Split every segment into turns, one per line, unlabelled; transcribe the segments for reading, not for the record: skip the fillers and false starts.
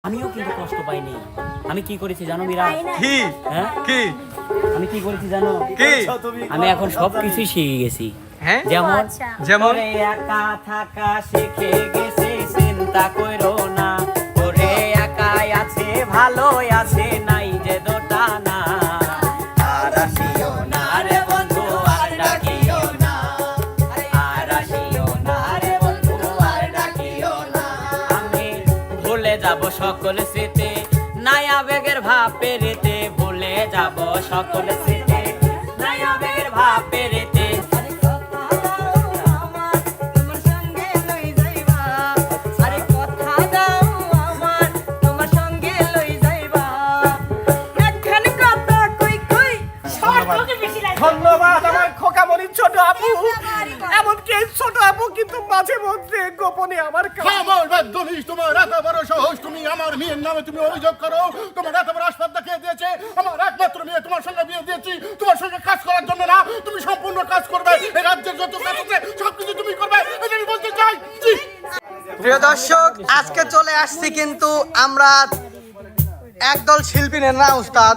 আমিও কিন্তু কষ্ট পাইনি। আমি কি করেছি জানো মীরা?
কি?
হ্যাঁ
কি?
আমি কি করেছি জানো?
কি?
আমি এখন সবকিছু শিখে গেছি।
হ্যাঁ?
যেমন
যেমন
ওরে একা থাকা শিখে গেছি, চিন্তা কইরো না। ওরে একাই আছে ভালোই আছে, নাই যে দোটা না। আর আসিও না রে বন্ধু আর ডাকিও না, আর আসিও না রে বন্ধু আর ডাকিও না। আমি ভুলে যাব সকল স্মৃতি, নাই আবেগের ভাব পেরেতে। ভুলে যাব সকল স্মৃতি, নাই আবেগের ভাব পেরেতে।
ধন্যবাদ আমার খোকামণির ছোট আপু। এমনকি এই ছোট আপু কিন্তু মাঝে মধ্যে গোপনে আমার
তোমার এত বড় সাহস, তুমি আমার মেয়ের নামে তুমি অভিযোগ করো। তোমার এত বড় আসপাত দেখিয়ে দিয়েছে, আমার একমাত্র মেয়ে তোমার সঙ্গে বিয়ে দিয়েছি তোমার সঙ্গে কাজ করার জন্য না। তুমি সম্পূর্ণ কাজ করবে, এই রাজ্যের যত কাজ আছে সবকিছু তুমি করবে, এটা আমি বলতে চাই।
প্রিয় দর্শক, আজকে চলে আসছি কিন্তু আমরা একদল শিল্পী নেন না উস্তাদ?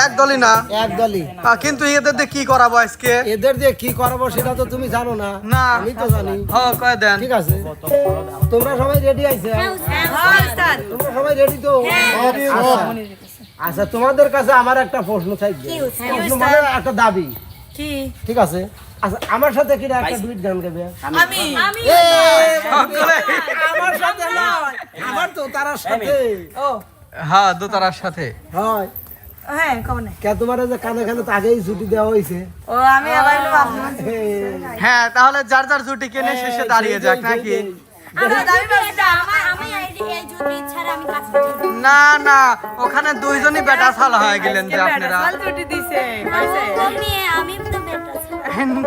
একদলই না,
একদলই।
কিন্তু এদের দিয়ে কি করাবো আজকে?
এদের দিয়ে কি করাবো সেটা তো তুমি জানো না।
না
আমি তো জানি।
হ্যাঁ কয়ে দেন।
ঠিক আছে, তোমরা সবাই রেডি আইছে? তোমরা সবাই রেডি তো? আচ্ছা, তোমাদের কাছে আমার একটা প্রশ্ন চাই, প্রশ্ন মানে একটা দাবি।
কি?
ঠিক আছে, আচ্ছা আমার সাথে কি একটা ডুইট গান গাবে?
আমি
আমার সাথে না, আমার তো তার সাথে।
ও
হ্যাঁ দোতারার সাথে
হয়
হ্যাঁ কমনে
কে তোমার যে কানে কানে তো আগেই ছুটি দেওয়া হয়েছে।
ও আমি আবার আপনার
হ্যাঁ, তাহলে যার যার জুটি কিনে শেষে দাঁড়িয়ে যাক নাকি? না না, ওখানে দুইজনই বেটা ছাল হয়ে গেলেন যে আপনারা।
ছুটি দিছে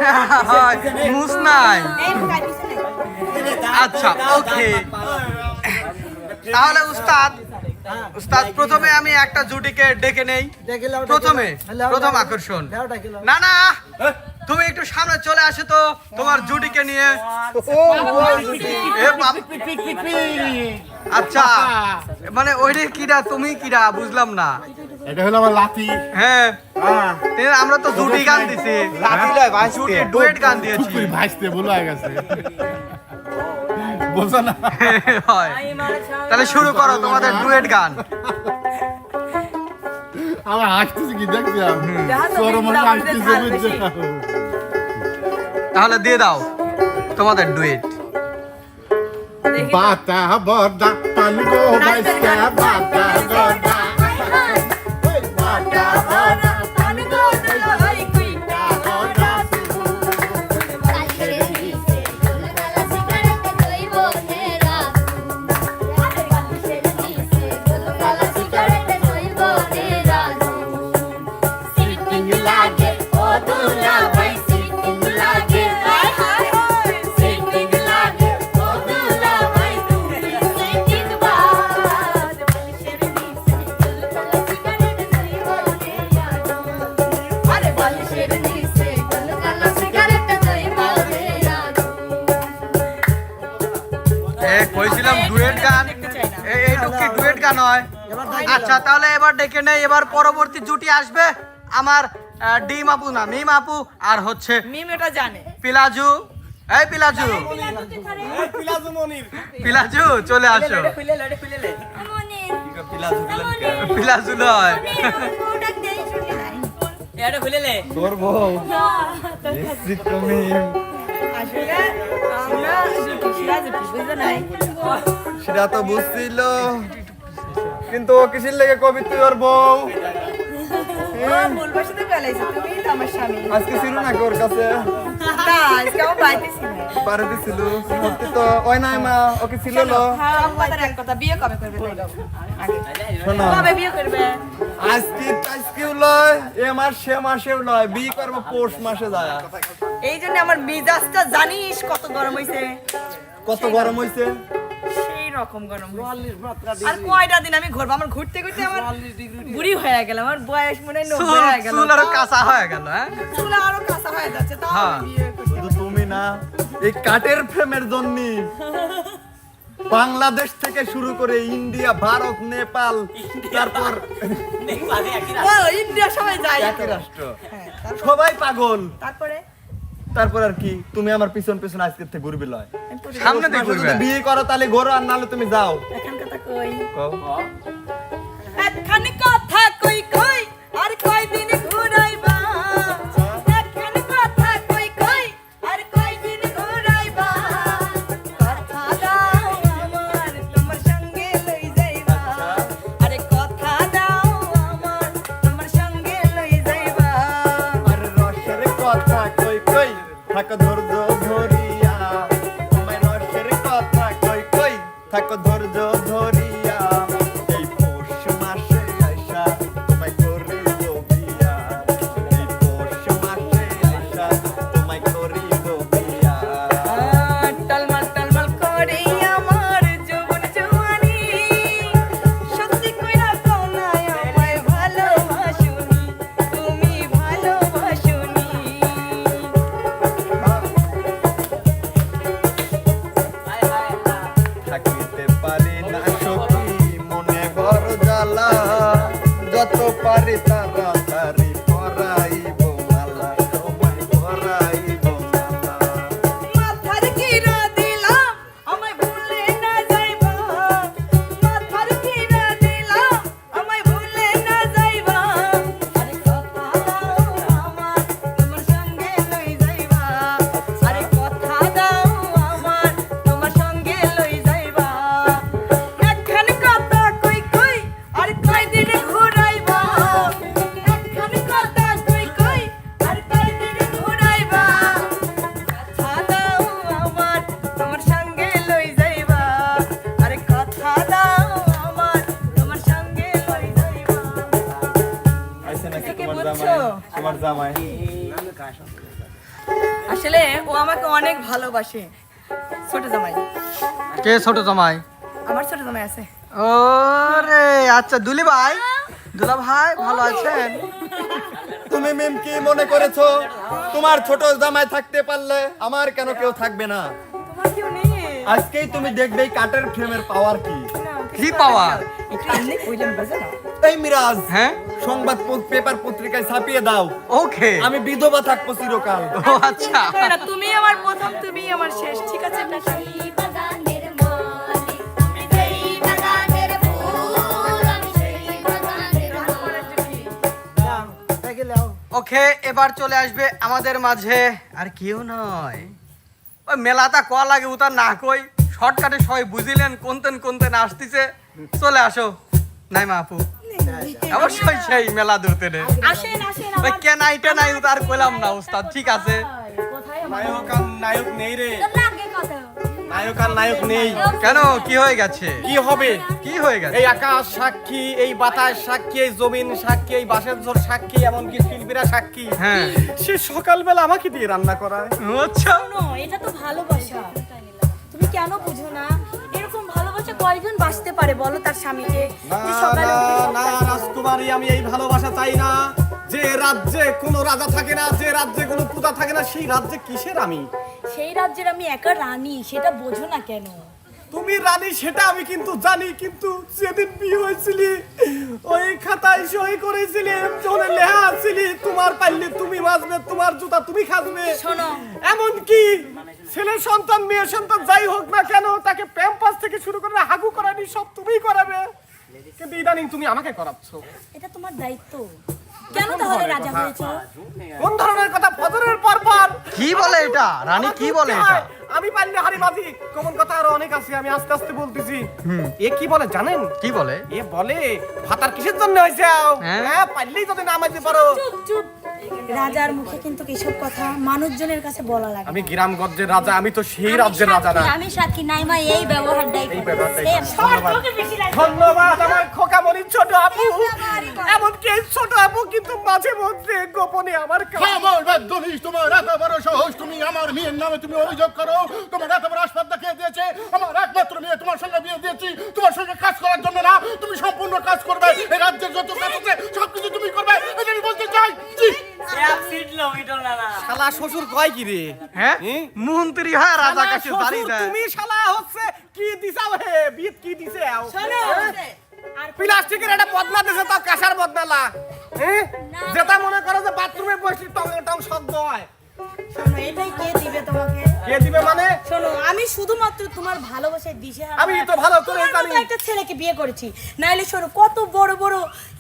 না হয় মুস নাই। আচ্ছা ওকে, তাহলে উস্তাদ প্রথমে আমি একটা জুটিকে ডেকে নেই। প্রথম আকর্ষণ। না না, তুমি একটু সামনে চলে আসো তো তোমার জুটিকে নিয়ে। আচ্ছা, মানে ওইটা কিরা, তুমি কিরা, বুঝলাম না।
এটা হলো আমার লাতি।
হ্যাঁ, আমরা তো জুটি গান দিছি, জুটি ডুয়েট গান দিয়েছি।
ভাইস্তে বলা গেছে, বোঝো না?
হয়, তাহলে শুরু করো তোমাদের ডুয়েট গান।
আমার হাসতেছি কি দেখছিলাম,
তাহলে দিয়ে দাও তোমাদের ডুয়েট।
বাতা বদা পানগো বাইস্তা বাতা বদা বাতা বদা পানগো দলাই কুইটা বদা
কইছিলাম ডুয়েট গান, এইটুকু কি ডুয়েট গান হয়? আচ্ছা তাহলে এবার ডেকে নেই, এবার পরবর্তী জুটি আসবে আমার ডিম আপু না মিম আপু আর হচ্ছে
মিম এটা জানে
পিলাজু। এই পিলাজু, পিলাজু চলে আসো। পিলাজু নয়,
সেটা তো বুঝছিল, কিন্তু ও কিসের লেগে কবি তুই ওর বউ আজকে ছিল নাকি ওর কাছে? বাড়িতে ছিল তো ওই নাই মা, ওকে ছিল শোনো, আজকেও লয় এ মাস সে মাসেও লয়, বিয়ে করবো পৌষ মাসে যায়।
এই জন্য আমার মিজাজটা জানিস কত গরম হইছে,
কত গরম হইছে?
সেই রকম গরম হইছে। আর কয়টা দিন আমি ঘুরবো, আমার ঘুরতে ঘুরতে আমার বুড়ি হয়ে গেল, আমার বয়স মনে হয় 90 হয়ে গেল,
চুল আরো কাঁচা হয়ে গেল। হ্যাঁ,
চুল আরো কাঁচা হয়ে যাচ্ছে। তাও
হ্যাঁ।
আমি বিয়ে করতে
তুমি না এই কাঠের ফ্রেমের জন্য বাংলাদেশ থেকে শুরু করে ইন্ডিয়া, ভারত, নেপাল, তারপর
নেপালে একই
ও ইন্ডিয়া সবাই যায়
একই রাষ্ট্র, সবাই পাগল।
তারপরে
তারপর আর কি, তুমি আমার পিছন পিছন আজকে থেকে ঘুরবি লয়।
সামনে দিয়ে
যদি
ঘুরবে।
বিয়ে করো তাহলে ঘোরো, আর নাহলে তুমি যাও।
এখন কথা কই
কও।
এখন কথা কই কই আর কয়দিন ঘুরাইবা এখন কথা কই কই আর কয়দিন ঘুরাইবা কথা দাও আমার তোমার সঙ্গে লই যাইবা আরে কথা দাও আমার তোমার সঙ্গে লই যাইবা
আর রসের কথা কই কই থাকো ধৈর্য ধরিয়া, তোমায় রসের কথা কই কই থাকো ধৈর্য ধরিয়া, এই পৌষ মাসে আইসা তোমায় করিব বিয়া, এই পৌষ মাসে আইসা তোমায় করিব বিয়া।
টলমল করে আমার যৌবন জওয়ানি সত্যি কইরা কও না আমায় ভালোবাসুনি তুমি ভালোবাসুনি
থাকিতে পারি না সখী মনে বড় জ্বালা, যত পারি তাড়াতাড়ি পরাইব মালা, তোমায় পরাইব মালা।
মাথার কিরা দিলাম আমায় ভুলে না যাইবা মাথার কিরা দিলাম আমায় ভুলে না যাইবা আরে কথা দাও আমার তোমার সঙ্গে লই যাইবা আরে কথা দাও আমার তোমার সঙ্গে লই যাইবা একখান কথা কই কই আর কয়দিন ঘুরাইবা একখান কথা কই কই আর কয়দিন ঘুরাইবা কথা দাও আমার তোমার সঙ্গে লই যাইবা আরে কথা দাও আমার তোমার সঙ্গে লই যাইবা
আইছে নাকি
একে
তোমার
বুঝছো?
জামাই? তোমার জামাই
আসলে ও আমাকে অনেক ভালোবাসে ছোট জামাই
কে ছোট জামাই?
আমার ছোট জামাই আছে
ওরে আচ্ছা, দুলি ভাই, দুলা ভাই ভালো আছেন?
তুমি মিম কি মনে করেছো তোমার ছোট জামাই থাকতে পারলে আমার কেন কেউ থাকবে না?
তোমার কেউ নেই
আজকেই তুমি দেখবে এই কাঠের ফ্রেমের পাওয়ার কি।
কি পাওয়া?
এখানে কইলেন বাজে না
এই মিরাজ,
হ্যাঁ,
সংবাদ পেপার পত্রিকায় ছাপিয়ে দাও,
ওকে।
আমি বিধবা থাকবো চিরকাল।
ও আচ্ছা,
না তুমি আমার প্রথম তুমি আমার শেষ ঠিক আছে টাটা
বাগানের মালিক তুমি যেই বাগানের ফুল আমি সেই বাগানের
ওকে, এবার চলে আসবে আমাদের মাঝে আর কেউ নয়, ওই মেলাটা ক লাগে উতা না কই শর্টকাটে সবাই বুঝিলেন কোনতেন আসতিছে। চলে আসো নাই মা আপু, অবশ্যই সেই মেলা ধরতে নে
আসেন আসেন
ওই কেনাইটা নাই উতার কইলাম না উস্তাদ, ঠিক আছে।
নায়ক আর নায়ক নেই রে,
লাগে কথা
নায়ক আর নায়ক নেই।
কেন, কি হয়ে গেছে?
কি হবে?
কি হয়ে গেছে?
এই আকাশ সাক্ষী, এই বাতাস সাক্ষী, এই জমিন সাক্ষী, এই বাঁশের ঝোর সাক্ষী, এমনকি শিল্পীরা সাক্ষী।
হ্যাঁ,
সে সকালবেলা আমাকে দিয়ে রান্না করায়।
আচ্ছা,
শোনো এটা তো ভালোবাসা তুমি কেন বুঝো না এরকম ভালোবাসা কয়জন বাঁচতে পারে বলো তার স্বামীকে যে সকালে উঠে সব
না
কাজ করে?
রাজকুমারী, আমি এই ভালোবাসা চাই না। যে রাজ্যে কোনো রাজা থাকে না, যে রাজ্যে কোনো পূজা থাকে না, সেই রাজ্যে কিসের আমি?
সেই রাজ্যের আমি একা রানী সেটা বোঝো না কেন
তুমি রানী সেটা আমি কিন্তু জানি, কিন্তু যেদিন বিয়ে হয়েছিলি ওই খাতায় সই করেছিলি, ওখানে লেখা ছিলি তোমার পাইলে তুমি বাঁচবে, তোমার জুতা তুমি খাজবে।
শোনো
এমন কি ছেলে সন্তান মেয়ে সন্তান যাই হোক না কেন তাকে প্যাম্পাস থেকে শুরু করে হাগু করানি সব তুমিই করাবে, কিন্তু ইদানিং তুমি আমাকে করাচ্ছ।
এটা তোমার দায়িত্ব কেন তাহলে রাজা হয়েছে
কোন ধরনের কথা? ফজরের পর পর
কি বলে এটা রানী, কি বলে এটা?
আমি পারলে হারি বাজি, কোমন কথা আরো অনেক আছে, আমি আস্তে আস্তে বলতেছি। এ কি বলে জানেন?
কি বলে?
এ বলে ভাতার কিসের জন্য হয়েছে?
হ্যাঁ?
হ্যাঁ, পারলেই যদি না মাইতে পারো।
চুপ চুপ রাজার মুখে কিন্তু এসব কথা মানুষজনের কাছে বলা লাগে
আমি গ্রামগঞ্জের রাজা, আমি তো সেই রাজ্যের রাজা না।
আমি সাক্ষী নাই মা এই ব্যবহারটাই
ধন্যবাদ আমার খোকামণির ছোট আপু। এমনকি এই ছোট আপু কিন্তু মাঝে মধ্যে গোপনে আমার
খবর বেদনিস, তোমার এত বড় সাহস, তুমি আমার মেয়ের নামে তুমি অভিযোগ করো। তোমার এত বড় আসপাত দেখিয়ে দিয়েছে, আমার একমাত্র মেয়ে, তোমার সঙ্গে বিয়ে দিয়েছি তোমার সঙ্গে কাজ করার জন্য না, তুমি সম্পূর্ণ কাজ করবে, এই রাজ্যের যত কাজ আছে সবকিছু তুমি করবে, এটা আমি বলতে চাই।
শালা শ্বশুর কয় কি রে?
হ্যাঁ,
হুম?
মন্ত্রী হয় রাজা
শালা
কাছে
শ্বশুর
দাঁড়িয়ে দেয়।
তুমি শালা হচ্ছে কি
কি দিছাও হে বিট কি দিছে আও
শোনো আর
প্লাস্টিকের একটা বদনা দিছে তাও কাঁসার বদনালা হ্যাঁ যেটা মনে করো যে বাথরুমে বসে টং টং শব্দ হয়
শোনো এটাই কে দিবে তোমাকে
কে দিবে মানে
শোনো আমি শুধুমাত্র তোমার ভালোবাসায় দিশেহারা
আমি তো ভালো করে
তোমার মতো
জানি।
একটা ছেলেকে বিয়ে করেছি নাইলে শোনো কত বড় বড়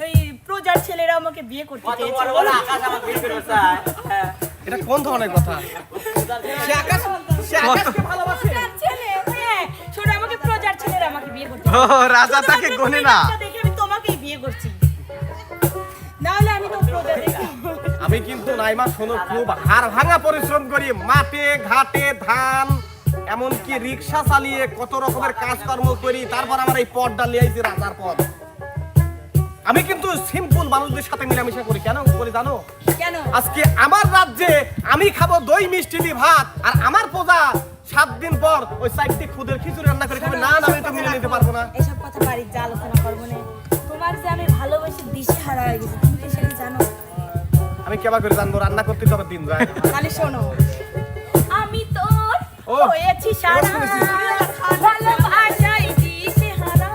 এই প্রজার ছেলেরা আমাকে বিয়ে করতে
কত
চেয়েছে
বড় বড় আকাশ আমার বিয়ে করে চায়। হ্যাঁ।
এটা কোন ধরনের কথা সে আকাশকে ভালোবাসে
প্রজার ছেলে হ্যাঁ শোনো আমাকে প্রজার ছেলেরা আমাকে বিয়ে করতে
ও রাজা তাকে গনে না।
শুধুমাত্র দেখে আমি তোমাকেই বিয়ে করছি নাহলে আমি তো প্রজা দেখি
আমি কিন্তু নাইমা শোনো খুব হাড় ভাঙা পরিশ্রম করি মাঠে ঘাটে ধান এমনকি রিক্সা চালিয়ে কত রকমের কাজকর্ম করি তারপর আমার এই পদটা নিয়ে আইছি রাজার পদ আমি কিন্তু সিম্পল মানুষদের সাথে মিলামিশা করি কেন করি জানো
কেন
আজকে আমার রাজ্যে আমি খাবো দই মিষ্টি দিয়ে ভাত আর আমার প্রজা 7 দিন পর ওই সাইডটি খুদের খিচুড়ি রান্না করে খাবে না আমি তো মিলে নিতে পারবো না
এসব কথা বাড়ির যা আলোচনা করবো না তোমার যে আমি ভালোবাসি দিশেহারা হয়ে গেছি তুমি কি সেটা জানো
আমি কেবা করে জানবো রান্না করতে তো আবার দিন যায়
তাহলে শোনো আমি তোর
ও,
হয়েছি সারা ভালোবাসায় দিশেহারা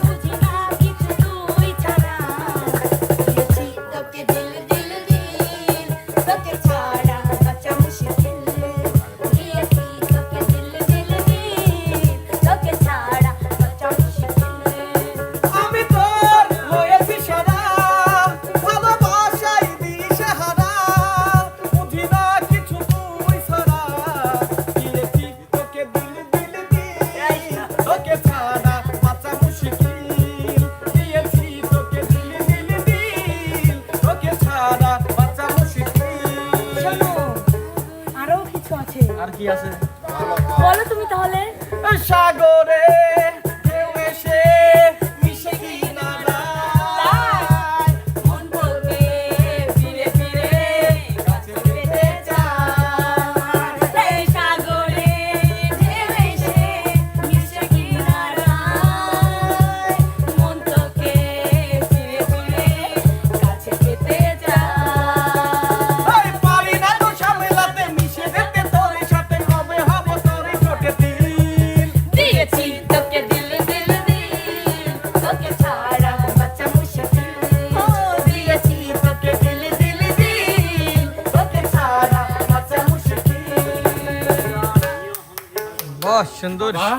বুঝি না কিছু তুই ছাড়া দিয়েছি তোকে দিল দিল দিল তোকে ছাড়া বাঁচা মুশকিল দিয়েছি তোকে দিল দিল দিল তোকে ছাড়া বাঁচা মুশকিল
আমি তোর হয়েছি সারা ভালোবাসায় দিশেহারা বুঝি না কিছু তুই ছাড়া দিয়েছি তোকে দিল দিল দিল তোকে ছাড়া বাঁচা মুশকিল দিয়েছি তোকে দিল দিল দিল তোকে ছাড়া বাঁচা মুশকিল
শোনো আরো কিছু আছে
আর কি আছে
বলো তুমি তাহলে
সাগরে ঢেউ এসে মিশে কিনারায়
মন বলবে ফিরে ফিরে কাছে পেতে চায় এই সাগরে ঢেউ এসে মিশে কিনারায় মন তোকে ফিরে ফিরে কাছে পেতে চায়
ওই পারি না তো সামলাতে মিশে যেতে তোর সাথে কবে হব তোর ছোটে দিল
দিয়েছি তোকে দিল দিল দিল তোকে ছাড়া বাঁচা মুশকিল ও দিয়েছি তোকে দিল দিল দিল তোকে ছাড়া বাঁচা মুশকিল
বাহ সুন্দর।
বাহ,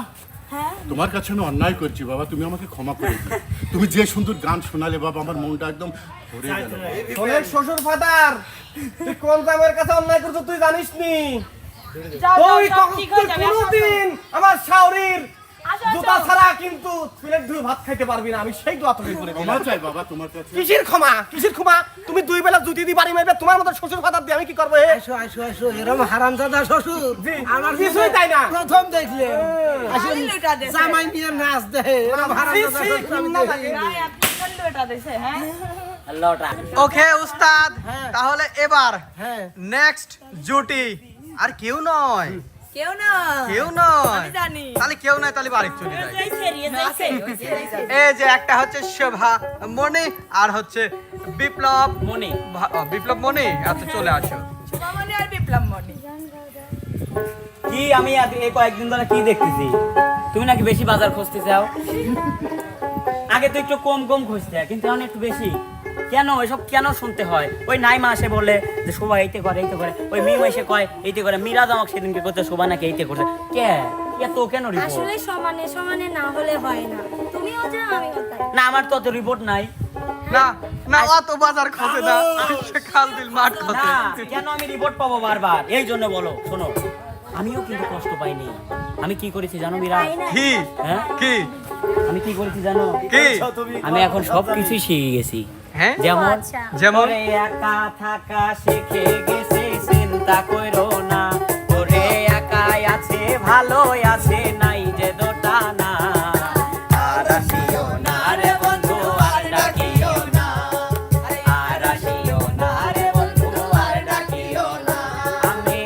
হ্যাঁ
তোমার কাছে আমি অন্যায় করছি বাবা, তুমি আমাকে ক্ষমা করে দিও। তুমি যে সুন্দর গান শোনালে বাবা, আমার মনটা একদম ভরে গেল।
শোনের শ্বশুর ফাদার তুই কোন জামের কাছে অন্যায় করছো তুই জানিস নি
যাও
তুই
যাও ঠিক হয়ে যাবে
কোনদিন আমার শাওরির
আসো,
জুতা
আসো।
ছাড়া কিন্তু প্লেট ধুয়ে ভাত খাইতে পারবি না আমি সেই দোয়া তোকে করে
ক্ষমা
দিলাম
চাই বাবা তোমার কাছে।
কিসের ক্ষমা তুমি 2 বেলা জুতি দি বাড়ি মারবে তোমার মতো শ্বশুর ফাদার দিয়ে আমি কি করবো হে
আসো আসো আসো এরম হারামজাদা শ্বশুর
জি,
আমার
কিছুই তাই না।
প্রথম দেখলে আসলে
লুটা দেছে।
জামাই নিয়ে নাচ দেহে এরম হারামজাদা
ছি,
শ্বশুর আমি
ঘৃণা
দেখিনি।
লাগে।
ভাই আপনি কোন লুটা দিছে হ্যাঁ
লটা
ওকে উস্তাদ তাহলে এবার
হ্যাঁ
নেক্সট জুটি আর কেউ নয়
কেউ না
কেউ নয়
আমি জানি।
তাহলে কেউ নয় তাহলে বাড়ি চলে যায়
যাইছে
এই যে একটা হচ্ছে শোভা মনি আর হচ্ছে বিপ্লব
মনি
বিপ্লব মনি আচ্ছা চলে আসো
শুভমনি আর বিপ্লব মনি
কি আমি এই কয়েকদিন ধরে কি দেখতেছি তুমি নাকি বেশি বাজার খুঁজতে চাও আগে তো একটু কম কম খুঁজতে কিন্তু এখন একটু বেশি কেন এসব কেন শুনতে হয় ওই নাইমা আসে বলে যে শোভা এইতে করে ওই মিম এসে কয় এইতে করে মিরাজ আমাকে সেদিনকে করতে শোভা নাকি এইতে করছে কে এত কেন রিপোর্ট
আসলে সমানে সমানে না হলে হয় না তুমিও যা আমিও তাই
না আমার তো অত রিপোর্ট নাই
না না অত বাজার খোঁজে না সে খাল বিল মাঠ খোঁজে
না কেন আমি রিপোর্ট পাবো বারবার এই জন্য বলো শোনো আমিও কিন্তু কষ্ট পাইনি আমি কি করেছি জানো মিরাজ
কি
হ্যাঁ
কি
আমি কি করেছি জানো
কি
আমি এখন সবকিছুই শিখে গেছি
হ্যাঁ
যেমন
যেমন
ওরে একা থাকা শিখে গেছি চিন্তা কইরো না ওরে একাই আছে ভালোই আছে নাই যে দোটা না আর আসিও না রে বন্ধু আর ডাকিও না আর আসিও না রে বন্ধু আর ডাকিও না আমি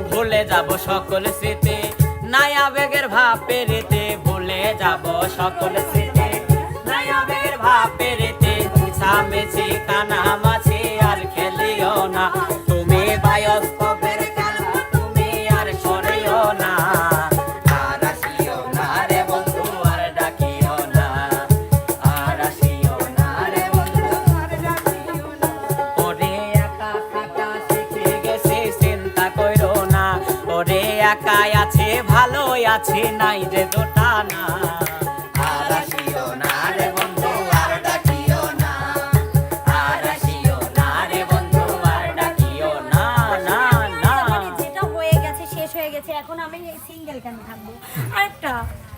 ভুলে যাব সকল স্মৃতি নাই আবেগের ভাব পেরেতে ভুলে যাব সকল স্মৃতি নাই আবেগের ভাব পেরেতে সামেছি কানামাছি আর খেলিও না তুমি বায়স্কোপের খেলা তুমি আর সরিও না আর আসিও না একাই আছে ভালোই আছে নাই যে দোটা না আর আসিও না রে বন্ধু আর ডাকিও না আর আসিও না রে বন্ধু আর ডাকিও না না না
মানে যেটা হয়ে গেছে শেষ হয়ে গেছে, এখন আমি সিঙ্গেল কেন থাকবো? আরেকটা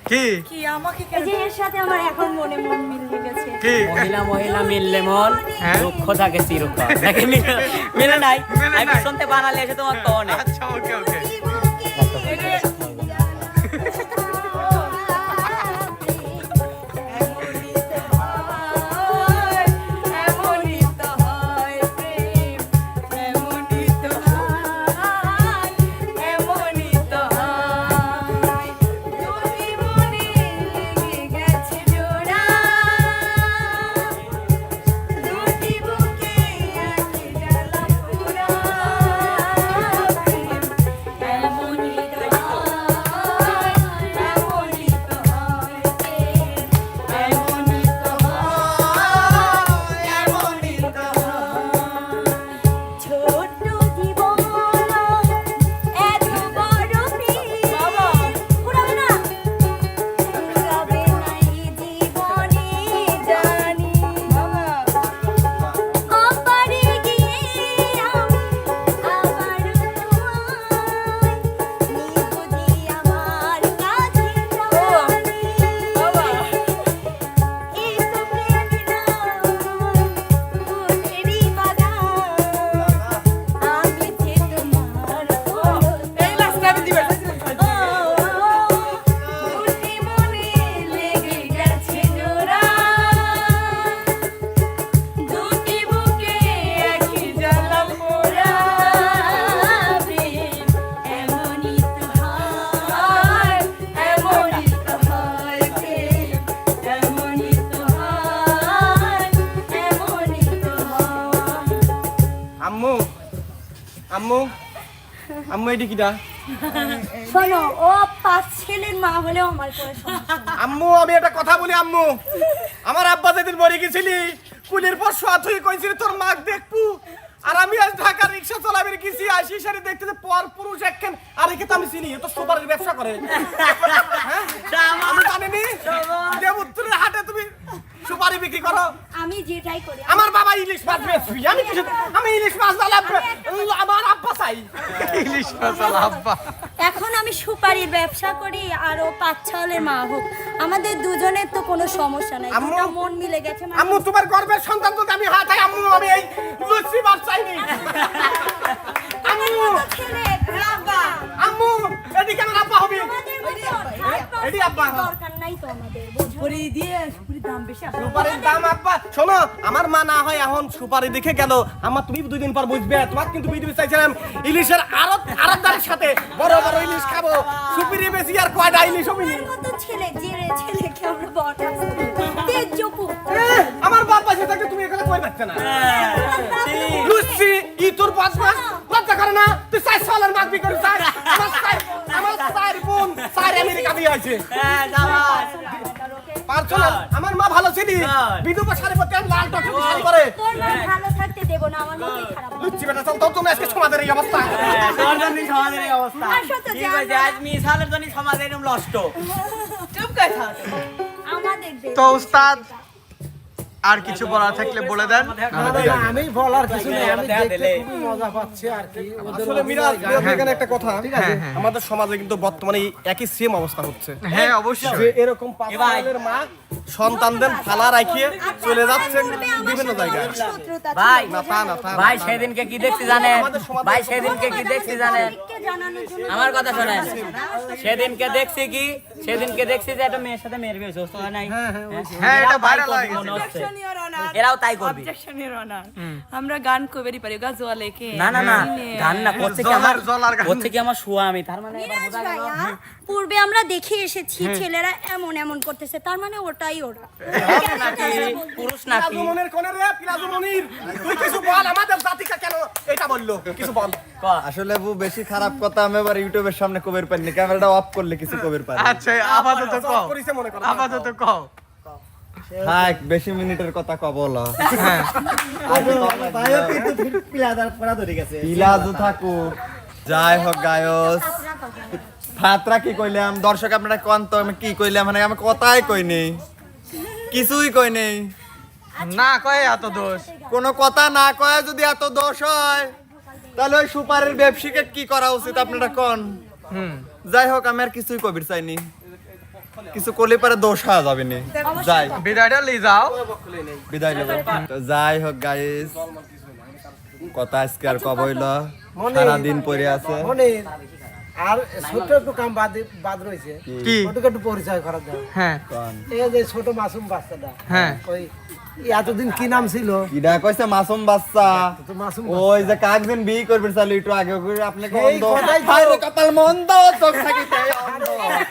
কি
কি আমাকে
এই যে এর সাথে আমার এখন মনে মন মিলে গেছে।
কি
মহিলা মহিলা মিললে মন
হ্যাঁ?
দুঃখ থাকে চিরকাল নাকি মিলে নাই
মিলে
আমি
নাই।
শুনতে বানালে এসে তোমার কনে
আচ্ছা ওকে ওকে
এমনই তো হয় প্রেম, এমনই তো হয়, এমনই তো হয়। দুটি মনে লেগে গেছে জোড়া, দুটি বুকে আছে জ্বালা পোড়া। প্রেম, এমনই তো হয়, এমনই তো হয় প্রেম, এমনই তো হয়, এমনই তো হয়।
ছোট্ট জীবন এত বড় প্রেম ফুরাবে না, ফুরাবে না এই জীবনে জানি। আবারে গিয়ে আমি আবার তোমায় নিবুঝি আমার কাছে জানি। এই তো প্রেম না ফুলেরই বাগান, আমি যে তোমার
এই লাস্ট গাড়ি দিবে।
দুটি মনে লেগে গেছে জোড়া,
দুটি বুকে একই জ্বালা পোড়া।
প্রেম এমনই তো হয়,
এমনই তো হয় প্রেম, এমনই তো হয়, এমনই তো হয়।
আম্মু আম্মু আম্মু এটি কিটা?
শোনো, ও 5 ছেলের মা হলেও আমার কোনো সমস্যা নেই।
আম্মু আমি একটা কথা বলি আম্মু, আমার আব্বা যেদিন মরে গেছিলি কুলির পর শোয়া তুই কইছিলি তোর মাক দেখবো, আর আমি আজ ঢাকা রিক্সা চালাবের গেছি আসি সারি দেখতে যে পর পুরুষ একখান আর একে তো আমি চিনি, এ তো সুপারের ব্যবসা করে। হ্যাঁ? আমি জানিনি দেবুত্তরের হাটে তুমি সুপারি বিক্রি করো।
আমি যেটাই করি
আমার বাবা ইলিশ মাছ বেচবি, আমি কিছু আমি ইলিশ মাছ আমার আব্বা চাই।
ইলিশ মশলা আব্বা
এখন আমি সুপারির ব্যবসা করি আর ও 5 ছেলের মা হোক, আমাদের দুজনের তো কোনো সমস্যা নাই,
আম্মু-
দুটো মন মিলে গেছে মানে।
আম্মু তোমার গর্বের সন্তান যদি আমি হাতাই আম্মু আমি এই লুচি মাছ চাইনি। আম্মু
কত ছেলে রাব্বা,
আম্মু এটি কেন আব্বা হবে?
আমাদের মতো
এটি আব্বা।
দরকার নাই তো আমাদের, বুঝো?
সুপারি দিয়ে সুপারির দাম বেশি আছে।
সুপারির দাম আব্বা শোনো, আমার মা না হয় এখন সুপারি দেখে গেল, আমার তুমি 2 দিন পর বুঝবে। তোমার কিন্তু বিয়ে চাইছিলাম ইলিশের আরতদারের সাথে বড় বড় ইলিশ খাবো, সুপারি বেশি আর কয়টা ইলিশ হবে নি?
কত ছেলে জেরে ছেলেকে আমরা বড় তেজপুর
আমার বাপ পাশে থাকতে তুমি এখানে কই পাচ্ছ না? লুচি ই তোর 5 মাস লজ্জা করে না? তুই 4 সালের মাছ বিক্রি করিস। আমার 4 বোন 4 আমেরিকা বিয়ে হয়েছে।
হ্যাঁ জামাই
পারছো না? আমার মা ভালো ছিলি, বিধবা শাড়ি পরতে আমি লাল টক শাড়ি পরে।
তোর মা ভালো থাকতে দেব না, আমার মতই খারাপ।
লুচি বেটা চল তোর জন্য আজকে সমাজের এই অবস্থা।
তোর জন্যই সমাজের এই অবস্থা
আর সত্য যে
ঠিক আছে
আমরা-
আজ মিসালের জন্য সমাজের এরকম নষ্ট
চুপ করে থাক।
আমাদের দেব।
তো উস্তাদ আর কিছু বলার থাকলে বলে দেন।
আমি বলার কিছু নেই, আমি
দেয়া
দেখতে
দিলে।
খুবই মজা পাচ্ছি আর কি ওদের
আসলে মিরাজ এখানে একটা কথা,
হ্যাঁ, হ্যাঁ।
আমাদের সমাজে কিন্তু বর্তমানে একই সেম অবস্থা হচ্ছে,
হ্যাঁ অবশ্যই
যে এরকম পাঁচজনের মা সন্তানদের ফালা রাখিয়ে চলে যাচ্ছে বিভিন্ন জায়গায়।
শত্রুতা
ভাই
না তা না তা না,
ভাই
তা না।
সেদিনকে কি দেখছি জানেন
আমাদের সমাজে
ভাই সেদিনকে কি দেখছি জানেন
কে জানানোর জন্য
আমার কথা শোনেন সেদিনকে দেখছি যে একটা মেয়ের সাথে মেয়ের বিয়ে হচ্ছে, বুঝতে পারেন নাই?
হ্যাঁ, এটা
এরাও তাই
viral
করবে
হয়ে গেছে।
মনে হচ্ছে।
Objection, Your Honor.
এরাও তাই করবে
Objection, Your Honor. আমরা গান কবেরই পারি গাজোয়া লেখে
না না না গান না করছে কি আমার
জলার গান।
করছে কি আমার স্বামী তার মানে এবার
মিরাজ
বোঝা গেল।
ভাইয়া, পূর্বে আমরা দেখে এসেছি ছেলেরা এমন এমন করতেছে, তার মানে ওটাই ওরা।
নাকি পুরুষ নাকি
পিলাজুমনির কোনে রে পিলাজুমনির, তুই কিছু বল আমাদের জাতিকা কেন এটা বললো, কিছু বল।
ক।
আসলে বউ বেশি খারাপ কথা আমি এবার ইউটিউবের সামনে কবের পাইনি, ক্যামেরাটা অফ করলে কিছু কবের পারি।
আচ্ছা আপাতত কও,
করিছে মনে করো।
আপাতত কও।
থাক বেশি মিনিটের কথা ক বলো। পিলাজু থাকুক যাই হোক গায়স, ফাতরা কি কইলাম দর্শক আপনারা কোন তো আমি কি কইলাম মানে আমি কথাই কই নেই কিছুই কই নেই
না কয়ে এত দোষ
কোনো কথা না কয় যদি এত দোষ হয় তাহলে ওই সুপারির ব্যবসায়ীকে কি করা উচিত আপনারা কোন যাই হোক আমি আর কিছুই কবির চাইনি কিছু করলে পরে দোষ হয়ে যাবে নি যাই
বিদায়টা লি যাও
বিদায় নেব তো যাই হোক গাইস কথা আজকে আর কব হইল সারাদিন পড়ে আছে
মনে আর ছোট একটু কাম বাদ রয়েছে
কি?
ওটাকে একটু পরিচয় করা দাও।
হ্যাঁ
এই যে ছোট মাসুম বাচ্চাটা
হ্যাঁ
ওই এতদিন কি নাম ছিল?
কিডা কইছে মাসুম বাচ্চা
তো মাসুম
ওই যে কাকদিন বিয়ে করবেন চালু একটু আগে করে আপনি কোন
এই কথাই তো।
হায় রে কপাল মন্দ চোখ থাকিতে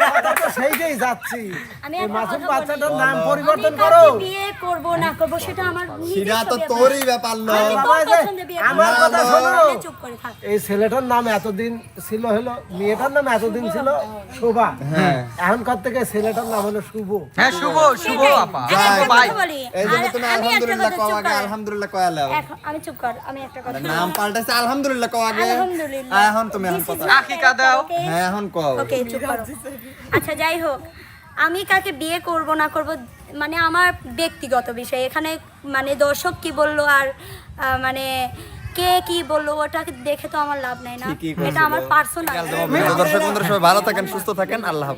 বাচ্চা তো সেইটাই যাচ্ছি
আমি
এই
একটা
মাসুম
কথা
বাচ্চাটার
বলবো।
নাম পরিবর্তন
আমি
করো।
কাকে বিয়ে করব না করব সেটা আমার
সেটা তো
নিজস্ব
তোরই ব্যাপার
আমি
নয়
তোর
বাবা, এই যে
পছন্দে বিয়ে
আমার
করবো।
কথা শোনো।
তাহলে চুপ করে থাক।
এই ছেলেটার নাম এতদিন ছিল হলো মেয়েটার নাম এতদিন ছিল শোভা। এখনকার থেকে ছেলেটার নাম হলো শুভ।
হ্যাঁ শুভ শুভ আপা
আমি একটা
ভাই
কথা বলি।
এই জন্য
আর
তুমি
আমি একটা
আলহামদুলিল্লাহ
কথা
কও
চুপ
আগে
কর।
আলহামদুলিল্লাহ কয়ালাও
আমি চুপ কর আমি একটা কথা
নাম পাল্টাইছে আলহামদুলিল্লাহ কও আগে
আলহামদুলিল্লাহ।
এখন তুমি এখন কথা
আকিকা দাও।
Okay?
হ্যাঁ এখন কও
ওকে চুপ করো। আচ্ছা যাই হোক আমি কাকে বিয়ে করব না করব মানে আমার ব্যক্তিগত বিষয় এখানে মানে দর্শক কি বললো আর মানে কে কি বললো ওটা দেখে তো আমার লাভ নাই না
ঠিকই কইছো
এটা আমার
গো।
পার্সোনাল
দর্শক বন্ধুরা সবাই ভালো থাকেন সুস্থ থাকেন আল্লাহ হাফেজ।